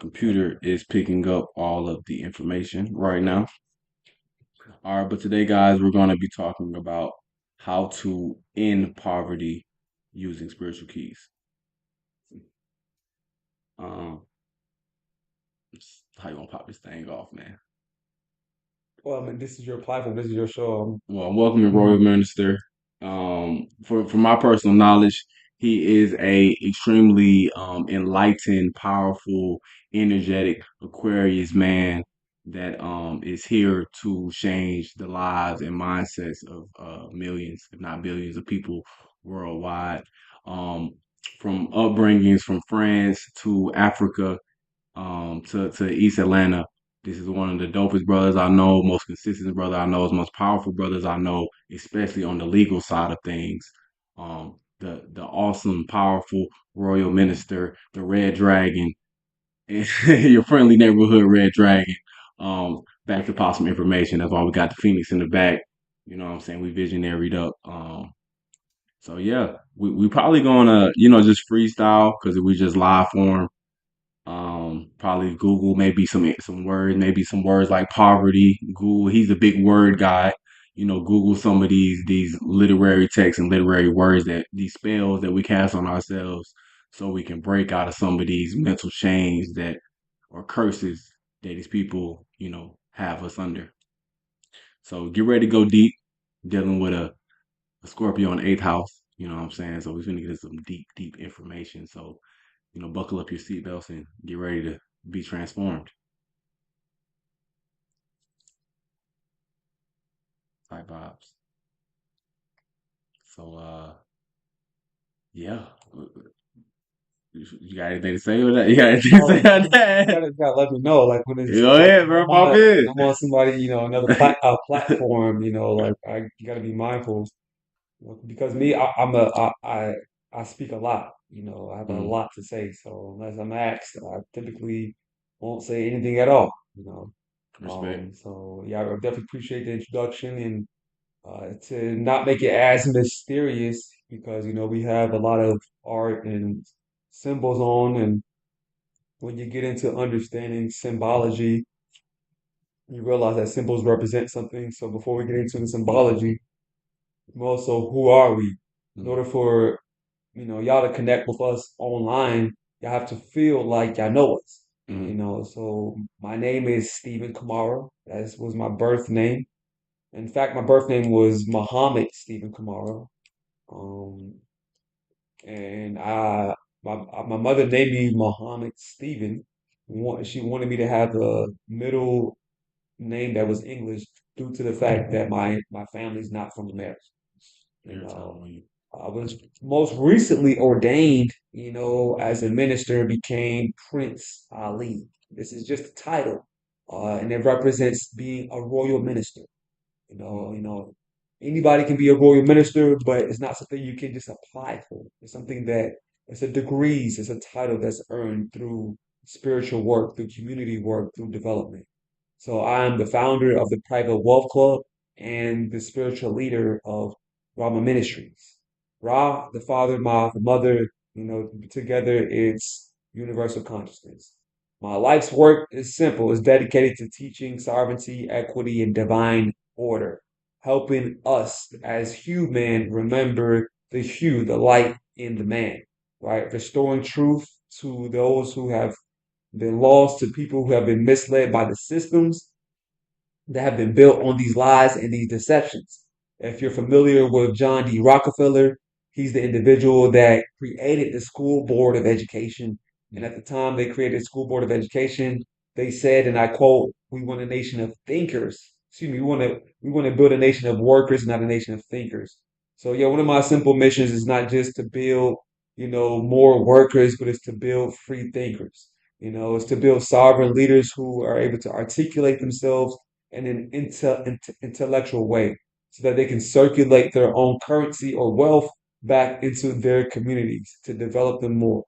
computer is picking up all of the information right now. All right, but today, guys, we're going to be talking about how to end poverty using spiritual keys. Um, how you gonna pop this thing off, man? Well, I mean, this is your platform. This is your show. Well, welcome to Mhm. Royal Minister. For my personal knowledge, he is a extremely enlightened, powerful, energetic Aquarius man that is here to change the lives and mindsets of millions, if not billions, of people worldwide. Um, from upbringings from France to Africa to East Atlanta. This is one of the dopest brothers I know, most consistent brother I know, most powerful brothers I know, especially on the legal side of things. The awesome, powerful royal minister, the Red Dragon, your friendly neighborhood Red Dragon. Back to pop some information. That's why we got the Phoenix in the back. You know what I'm saying? We visionaried up. So yeah, we probably gonna just freestyle because we just live form. Probably Google maybe some words, maybe some words like poverty. Google, he's a big word guy. Google some of these literary texts and literary words that these spells that we cast on ourselves, so we can break out of some of these mental chains that or curses that these people have us under. So get ready to go deep, dealing with a Scorpio in the eighth house. You know what I'm saying? So we're gonna get some deep, deep information. So buckle up your seatbelts and get ready to be transformed. Type vibes. So, yeah. You got anything to say with that? You got anything to say Oh, about you that? gotta let me know, like when it's Go like ahead, bro. Pop in. I'm on somebody, another platform, like you gotta be mindful. Because me, I speak a lot, I have a Mm, lot to say. So unless I'm asked, I typically won't say anything at all. respect. So yeah, I definitely appreciate the introduction and to not make it as mysterious because we have a lot of art and symbols on, and when you get into understanding symbology, you realize that symbols represent something. So before we get into the symbology, also who are we? In Mm, order for y'all to connect with us online, y'all have to feel like y'all know us. mm, So my name is Stephen Kamara. That was my birth name. In fact, my birth name was Muhammad Stephen Kamara. Um, and my mother named me Muhammad Stephen. She wanted me to have a middle name that was English due to the fact that my family's not from America. You airtime know, on you. I was most recently ordained, as a minister, became Prince Ali. This is just a title, and it represents being a royal minister. Mm, Anybody can be a royal minister, but it's not something you can just apply for. It's something that it's a degrees, it's a title that's earned through spiritual work, through community work, through development. So I am the founder of the Private Wealth Club and the spiritual leader of Rama Ministries. Ra, the father, Ma, the mother, together it's universal consciousness. My life's work is simple. It's dedicated to teaching sovereignty, equity, and divine order, helping us as human remember the hue, the light in the man, right? Restoring truth to those who have been lost, to people who have been misled by the systems that have been built on these lies and these deceptions. If you're familiar with John D. Rockefeller, he's the individual that created the School Board of Education. And mm, at the time they created the School Board of Education, they said, and I quote, "We want a nation of thinkers. Excuse me, we want to build a nation of workers, not a nation of thinkers." So yeah, one of my simple missions is not just to build, more workers, but it's to build free thinkers. It's to build sovereign leaders who are able to articulate themselves in an intellectual way so that they can circulate their own currency or wealth back into their communities to develop them more,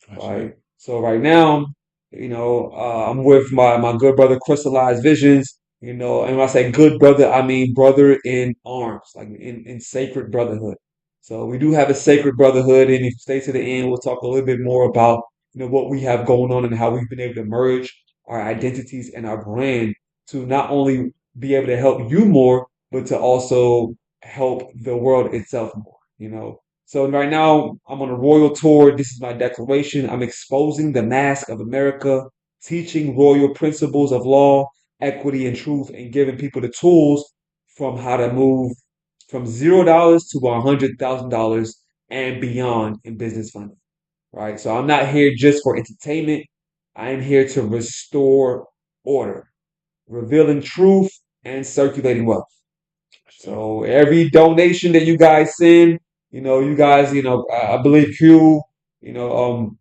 that's right? right. So right now, I'm with my good brother Crystallized Visions, and when I say good brother, I mean brother in arms, like in sacred brotherhood. So we do have a sacred brotherhood, and if you stay to the end, we'll talk a little bit more about what we have going on and how we've been able to merge our identities and our brand to not only be able to help you more, but to also help the world itself more. So right now I'm on a royal tour. This is my declaration. I'm exposing the mask of America, teaching royal principles of law, equity, and truth, and giving people the tools from how to move from $0 to $100,000 and beyond in business funding. Right. So I'm not here just for entertainment. I am here to restore order, revealing truth and circulating wealth. Sure. So every donation that you guys send, you guys, I believe Q, you know,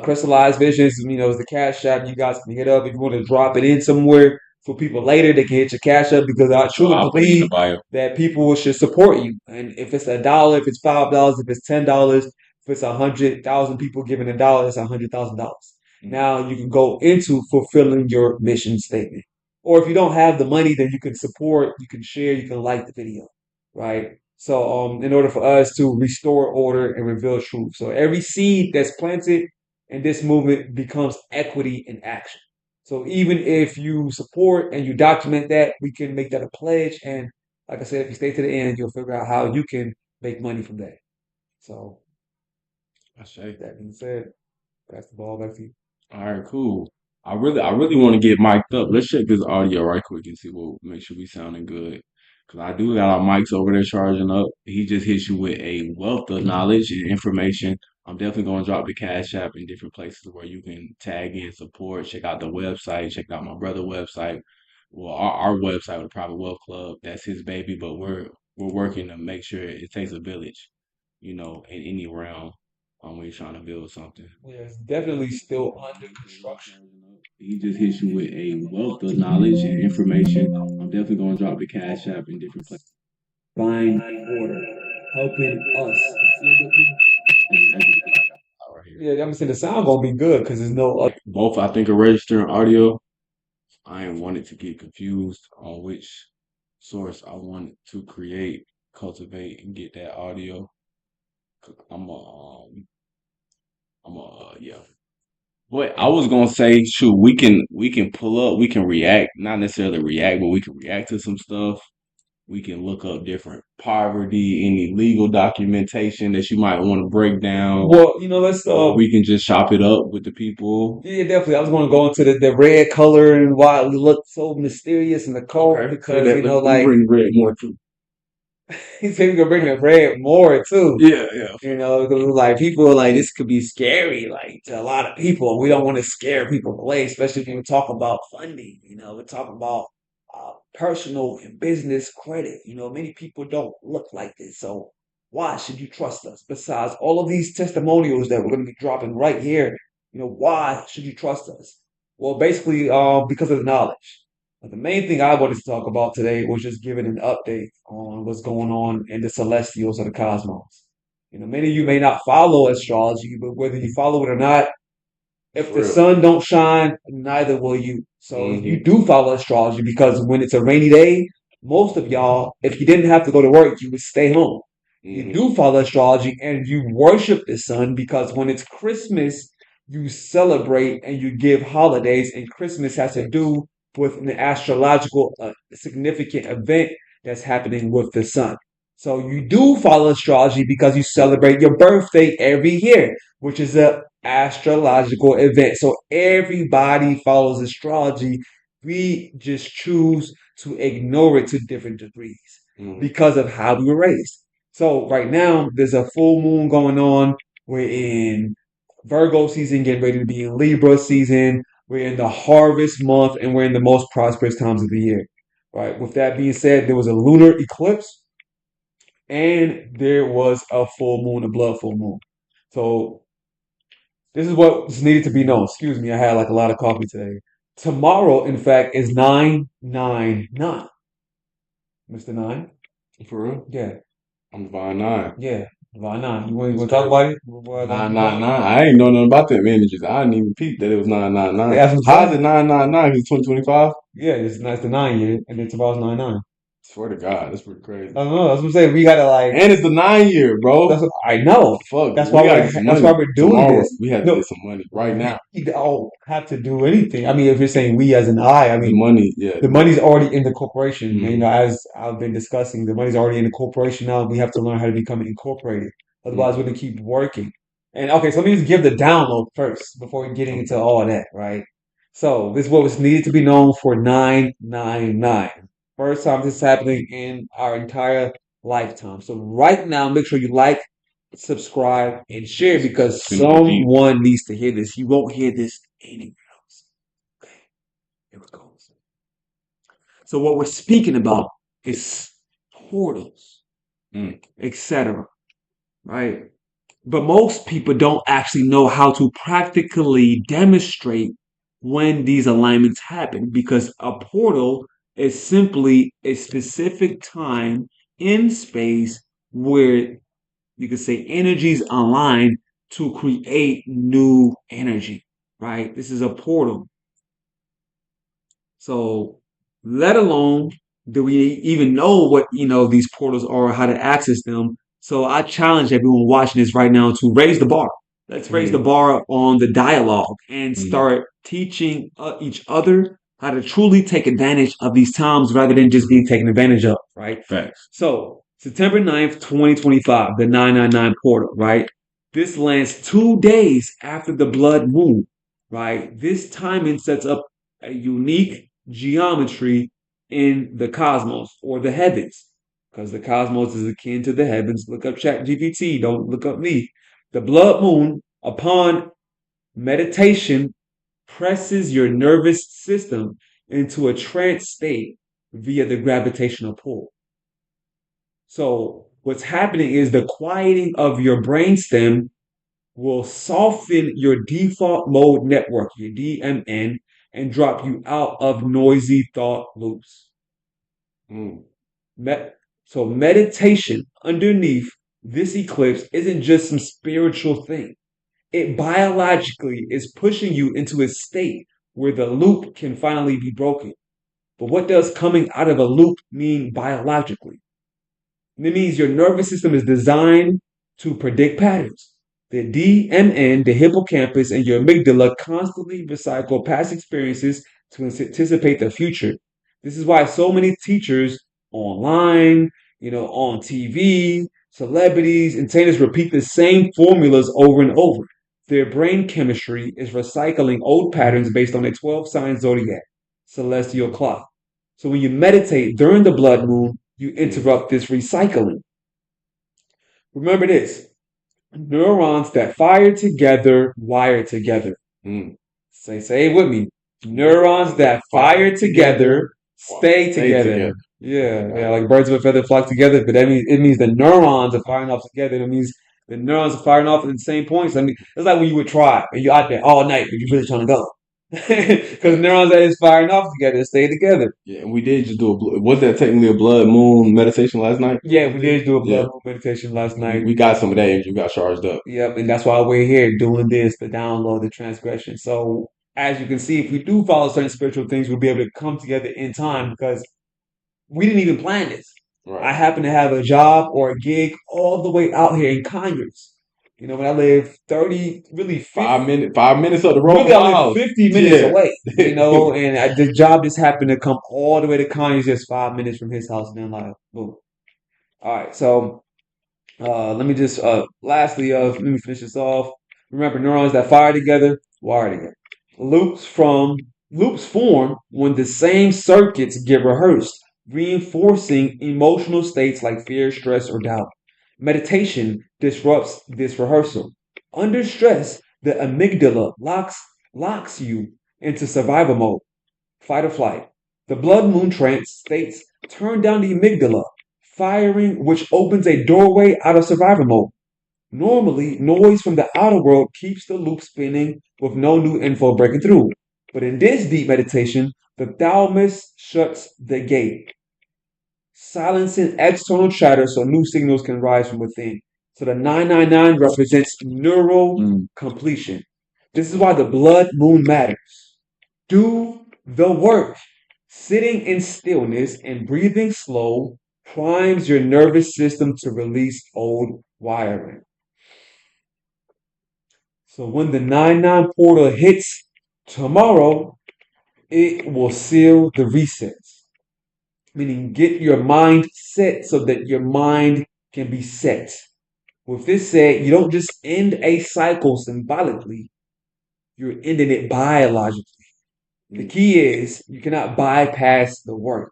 Crystallized Visions, is the Cash App. You guys can hit up if you want to drop it in somewhere for people later. They can hit your Cash App because I So truly I'll put it in the believe bio. that people should support you. And if it's $1, if it's $5, if it's $10, if it's 100,000 people giving $1, that's $100,000. Now you can go into fulfilling your mission statement. Or if you don't have the money, then you can support, you can share, you can like the video, right? So, in order for us to restore order and reveal truth, so every seed that's planted and this movement becomes equity in action. So even if you support and you document that, we can make that a pledge. And like I said, if you stay to the end, you'll figure out how you can make money from that. So I say. that being said, pass the ball back to you. All right, cool. I really want to get mic'd up. Let's check this audio right quick and see what make sure we sounding good. Cause I do got our mics over there charging up. He just hits you with a wealth of knowledge and information. I'm definitely gonna drop the Cash App in different places where you can tag in support. Check out the website. Check out my brother website. Well, our website with Private Wealth Club. That's his baby, but we're working to make sure it takes a village. In any realm. When you're trying to build something. Yeah, it's definitely still under construction. He just hits you with a wealth of knowledge and information. I'm definitely going to drop the Cash App in different places. Find order, helping us. Right here. Yeah, I'm saying the sound gonna be good because there's no other. Both, I think, are registering audio. I ain't wanted to get confused on which source I wanted to create, cultivate, and get that audio. Yeah. But I was gonna say, shoot, we can pull up, we can react, not necessarily react, but we can react to some stuff. We can look up different poverty, any legal documentation that you might want to break down. Well, let's We can just chop it up with the people. yeah, definitely. I was going to go into the red color and why it looked so mysterious in the coat Okay. because Let's bring red more too. he said we could bring the red more too. Yeah, yeah. Because like people are like this could be scary, like to a lot of people. We don't want to scare people away, especially when we talk about funding. We're talking about personal and business credit. Many people don't look like this, so why should you trust us? Besides all of these testimonials that we're going to be dropping right here, why should you trust us? Well, basically, because of the knowledge. But the main thing I wanted to talk about today was just giving an update on what's going on in the celestials of the cosmos. Many of you may not follow astrology, but whether you follow it or not, if the sun don't shine, neither will you. So you do follow astrology because when it's a rainy day, most of y'all, if you didn't have to go to work, you would stay home. You do follow astrology and you worship the sun because when it's Christmas, you celebrate and you give holidays, and Christmas has to do with an astrological significant event that's happening with the sun. So you do follow astrology because you celebrate your birthday every year, which is a astrological event. So everybody follows astrology. We just choose to ignore it to different degrees because of how we were raised. So right now there's a full moon going on. We're in Virgo season, getting ready to be in Libra season. We're in the harvest month and we're in the most prosperous times of the year. Right. With that being said, there was a lunar eclipse and there was a full moon, a blood full moon. So this is what needed to be known. Excuse me, I had like a lot of coffee today. Tomorrow, in fact, is 999. Mr. Nine? For real? Yeah. I'm Divine Nine. Yeah. Divine Nine. You want to talk about it? 999. I ain't know nothing about them images. I didn't even peep that it was 999. That's what I'm How's saying. it 999? Because 2025? Yeah, it's the 9 year, and then tomorrow's 99. Swear to God, that's pretty I crazy. don't know. That's what I'm saying. We gotta like. And it's the 9 year, bro. That's what I know. Fuck, That's why we gotta get some that's why money we're doing tomorrow. this. We have to No, get some money right now. we don't have to do anything. I mean, if you're saying we as an I The mean, money, yeah, the the money. money's already in the corporation. You know, Mm-hmm. as I've been discussing, the money's already in the corporation now. We have to learn how to become incorporated. Otherwise, we're gonna keep working. And okay, so let me just give the download first before we getting into Okay. all that, right? So this is what was needed to be known for 999. First time this is happening in our entire lifetime. So right now, make sure you like, subscribe, and share because Send them OG. someone needs to hear this. You won't hear this anywhere else. Okay, here it goes. So what we're speaking about is portals, Mm. etc. Right? But most people don't actually know how to practically demonstrate when these alignments happen because a portal is simply a specific time in space where you could say energies align to create new energy, right? This is a portal. So, let alone do we even know what these portals are, how to access them. So, I challenge everyone watching this right now to raise the bar. Let's raise the Mm. bar on the dialogue and Mm. start teaching each other how to truly take advantage of these times rather than just being taken advantage of, right? Facts. So, September 9th, 2025, the 999 portal, right? This lands 2 days after the blood moon, right? This timing sets up a unique geometry in the cosmos or the heavens, because the cosmos is akin to the heavens. Look up ChatGPT, don't look up me. The blood moon, upon meditation, presses your nervous system into a trance state via the gravitational pull. So, what's happening is the quieting of your brainstem will soften your default mode network, your DMN, and drop you out of noisy thought loops. Mm. Met- so meditation underneath this eclipse isn't just some spiritual thing. It biologically is pushing you into a state where the loop can finally be broken. But what does coming out of a loop mean biologically? It means your nervous system is designed to predict patterns. The DMN, the hippocampus, and your amygdala constantly recycle past experiences to anticipate the future. This is why so many teachers online, on TV, celebrities, and trainers repeat the same formulas over and over. Their brain chemistry is recycling old patterns based on a 12 sign zodiac, celestial clock. So when you meditate during the blood moon, you Mm. interrupt this recycling. Remember this: neurons that fire together wire together. Mm. Say it with me. Neurons that fire together stay Stay together. together. Yeah, like birds of a feather flock together. But that means it means the neurons are firing off together. That means the neurons are firing off at the same points. I mean, it's like when you would try and you're out there all night, but you're really trying to go. Because neurons that is firing off together stay together. Yeah, and we did just do was that technically a blood moon meditation last night? Yeah, we did do a Yeah, blood moon meditation last night. we got some of that energy. We got charged up. Yep, and that's why we're here doing this, the download, the transgression. So as you can see, if we do follow certain spiritual things, we'll be able to come together in time because we didn't even plan this. I Right. happen to have a job or a gig all the way out here in Conyers. When I live 30, really 50, 5 minutes up the road really from I my live house. 50 minutes Yeah. away, and the job just happened to come all the way to Conyers, just 5 minutes from his house, and then like, boom. All right, so let me just lastly let me finish this off. Remember, neurons that fire together wire together. Loops form when the same circuits get rehearsed, reinforcing emotional states like fear, stress, or doubt. Meditation disrupts this rehearsal. Under stress, the amygdala locks you into survival mode, fight or flight. The blood moon trance states turn down the amygdala, firing which opens a doorway out of survival mode. Normally, noise from the outer world keeps the loop spinning with no new info breaking through. But in this deep meditation, the thalamus shuts the gate, silencing external chatter so new signals can rise from within. So the 999 represents neural Mm. completion. This is why the blood moon matters. Do the work. Sitting in stillness and breathing slow primes your nervous system to release old wiring. So when the 9-9 portal hits tomorrow, it will seal the resets, meaning get your mind set so that your mind can be set. With this said, you don't just end a cycle symbolically, you're ending it biologically. The key is you cannot bypass the work.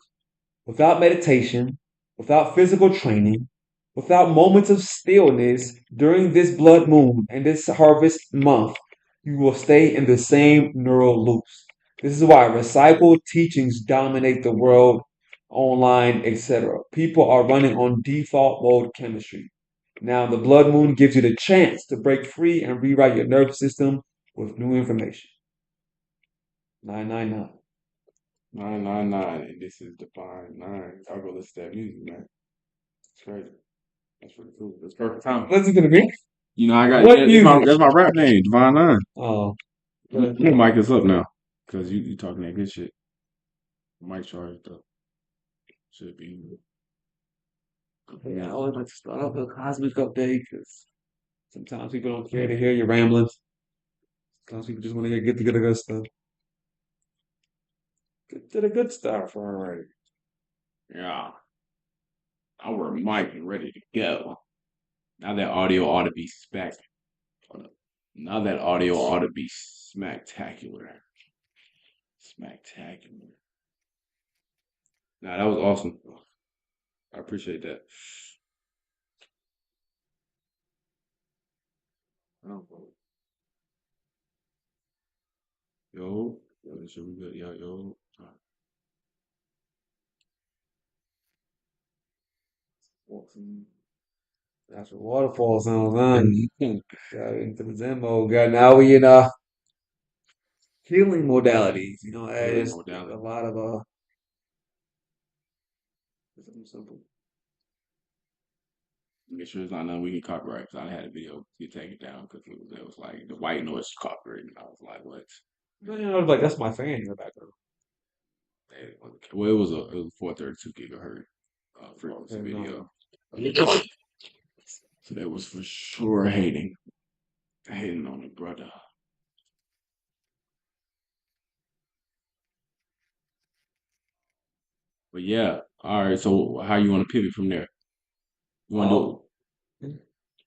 Without meditation, without physical training, without moments of stillness during this blood moon and this harvest month, you will stay in the same neural loops. This is why recycled teachings dominate the world, online, etc. People are running on default mode chemistry. Now, the blood moon gives you the chance to break free and rewrite your nervous system with new information. 999. 999, and this is Divine Nine. I'll go listen to that music, man. It's crazy. That's pretty cool. That's perfect time. Listen to me. You know, I got What music? that's my rap name, Divine Nine. Oh, Mic is up now, cause you talking that good shit. Mic charged up. Should be. yeah, I always like to start off with a cosmic update because sometimes people don't care to hear your ramblings. Sometimes people just want to get to the good stuff. Get to the good stuff, all right. Yeah, I wear a mic and ready to go. Now that audio ought to be now that audio ought to be spectacular. Spectacular. Nah, that was awesome. I appreciate that. Oh, yo, should we good? Yo. Awesome. That's what waterfall sounds, huh? Yeah, Got into the Zen mode. Got now we in healing modalities. You know, healing as a modality. lot of something simple. Make sure it's not nothing we can copyright because I had a video get taken down because it was like the white noise copyright, and I was like, what? You know, like that's my fan in the background. Well, it was 432 gigahertz frequency Okay, no. video. So that was for sure hating on the brother. But yeah, all right. So how you want to pivot from there? You want to do?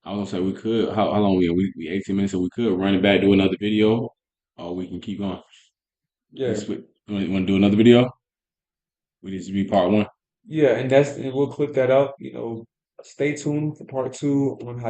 Oh, I was gonna say we could. How long we 18 minutes, so we could run it back, do another video, or we can keep going. We yeah. split. You want to do another video? We just be part one. Yeah, and we'll clip that up. You know, stay tuned for part two on how you